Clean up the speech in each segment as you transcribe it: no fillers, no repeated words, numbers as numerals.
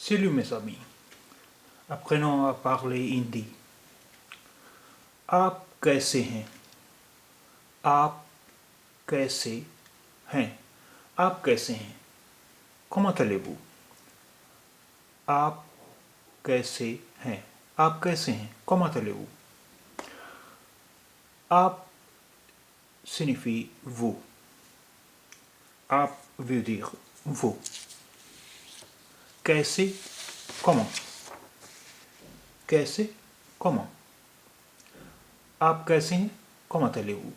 Salut mes amis, apprenons à parler hindi. आप कैसे हैं? आप कैसे हैं? आप कैसे हैं? Comment allez-vous? आप कैसे हैं? आप कैसे हैं? Comment allez-vous? आप signifie vous. आप veut dire vous. कैसे? Comment? कैसे? Comment? आप कैसे हैं? Comment allez-vous?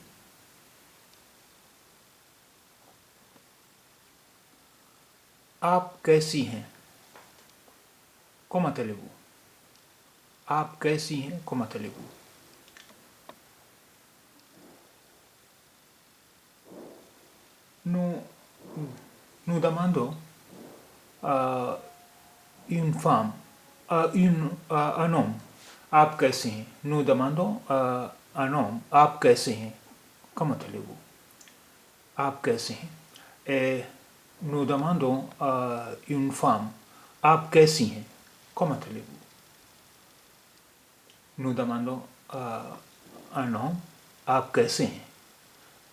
आप कैसी हैं? Comment allez-vous? आप कैसी हैं? Comment allez-vous? Nous, nous demandons à une femme, à un homme, आप कैसे हैं? Nous demandons à un homme, आप कैसे हैं? Comment allez-vous? आप कैसे हैं? Et nous demandons à une femme, आप कैसी हैं? Comment allez-vous? Nous demandons à un homme, आप कैसे हैं?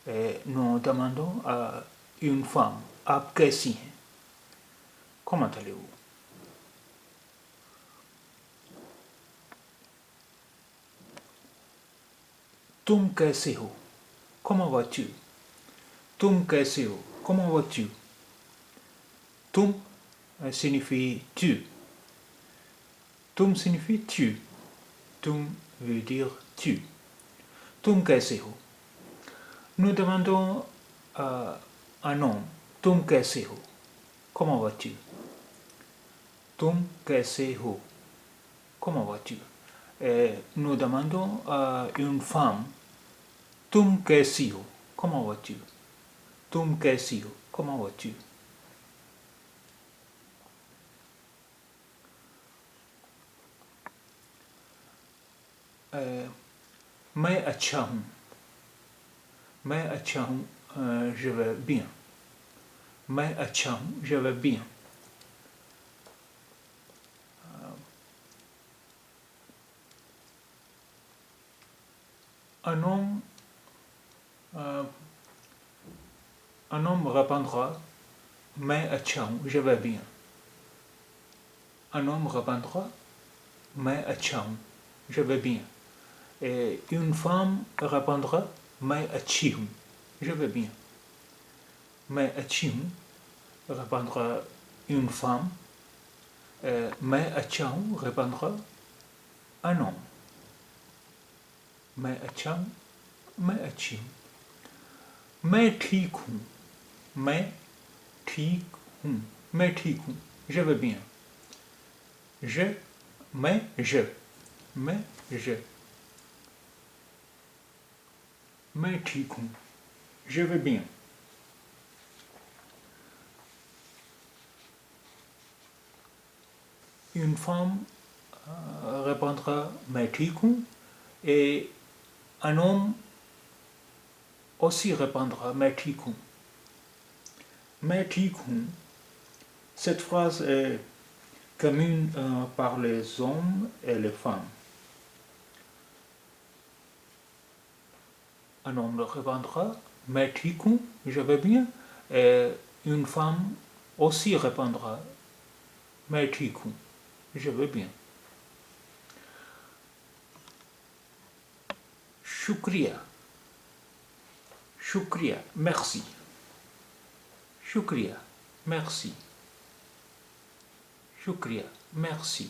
Et nous demandons à une femme, आप कैसी हैं? Comment allez-vous? तुम कैसे हो? Comment vas-tu? तुम कैसे हो? Comment vas-tu? तुम signifie tu. तुम signifie tu. तुम veut dire tu. तुम कैसे हो? Nous demandons à un homme, तुम कैसे हो? Comment vas-tu? तुम कैसे हो? Comment vas-tu? Et nous demandons à une femme, तुम कैसी हो? Comment vas-tu? तुम कैसी हो? Comment vas-tu? मैं अच्छा हूँ. मैं अच्छा हूँ, je vais bien. मैं अच्छा हूँ, je vais bien. Un homme, un homme répondra, मैं अच्छा हूँ, je vais bien. Un homme répondra, मैं अच्छा हूँ, je vais bien. Et une femme répondra, मैं अच्छी हूँ, je vais bien. मैं अच्छी हूँ, répondra une femme. मैं अच्छा हूँ, répondra un homme. मैं अच्छा हूँ, मैं अच्छी हूँ. मैं ठीक हूँ, मैं ठीक हूँ, मैं ठीक हूँ, je vais bien. Je, मैं, je, मैं, je. मैं ठीक हूँ, je vais bien. Une femme répondra मैं ठीक हूँ et un homme aussi répondra मैं ठीक हूँ. मैं ठीक हूँ. Cette phrase est commune par les hommes et les femmes. Un homme répondra मैं ठीक हूँ, je vais bien. Et une femme aussi répondra मैं ठीक हूँ, je vais bien. शुक्रिया. शुक्रिया, merci. शुक्रिया, merci. शुक्रिया, merci.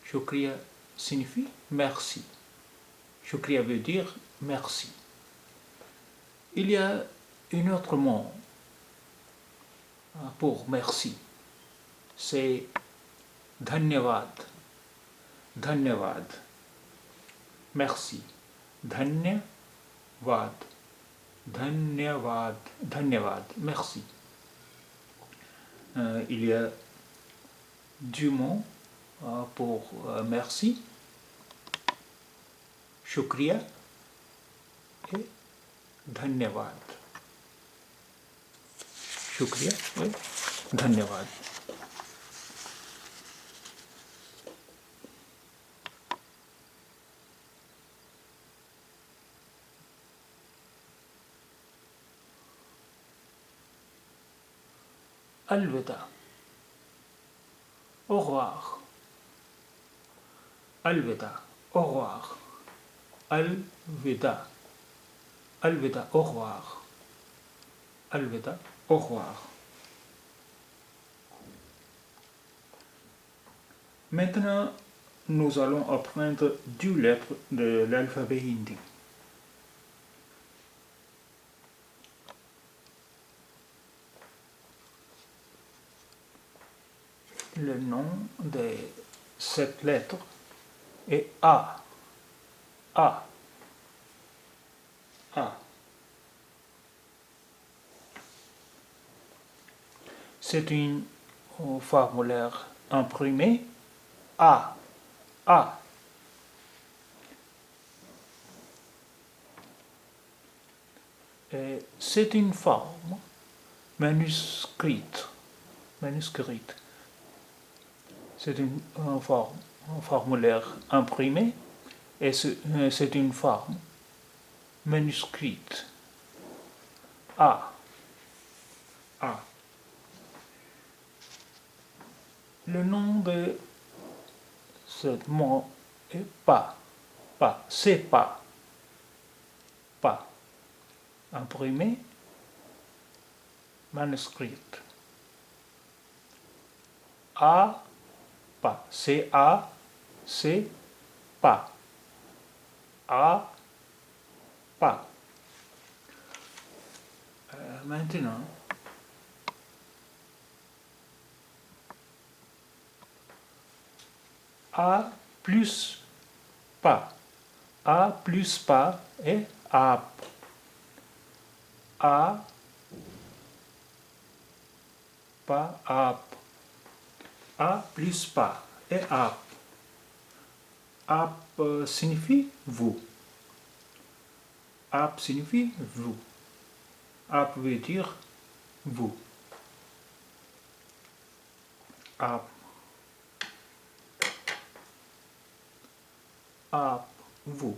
शुक्रिया signifie merci. Shukriya veut dire merci. Il y a un autre mot pour merci. C'est dhanyavad. Dhanyavad. Merci. Dhanyavad. Dhanyavad. Dhanyavad. Merci. Il y a deux mots pour merci. Shukriya et धन्यवाद. शुक्रिया et धन्यवाद. Alvida. Au revoir. Alvida. Au revoir. Alvida. Alvida. Au revoir. Alvida. Au revoir. Maintenant, nous allons apprendre 10 lettres de l'alphabet hindi. Le nom de cette lettre est A. A. A. C'est un formulaire imprimé. A. A. C'est une forme manuscrite. Manuscrite. C'est un formulaire imprimé et c'est une forme manuscrite. A. A. Le nom de ce mot est pas. Pas. C'est pas. Pas. Imprimé. Manuscrite. A. Pas. C'est A. C'est pas. A. Pas. Maintenant, A plus pas. A plus pas est ap. A pas ap. A plus pas est ap. Ap signifie vous. Ap signifie vous. Ap veut dire vous. Ap. Ap, vous.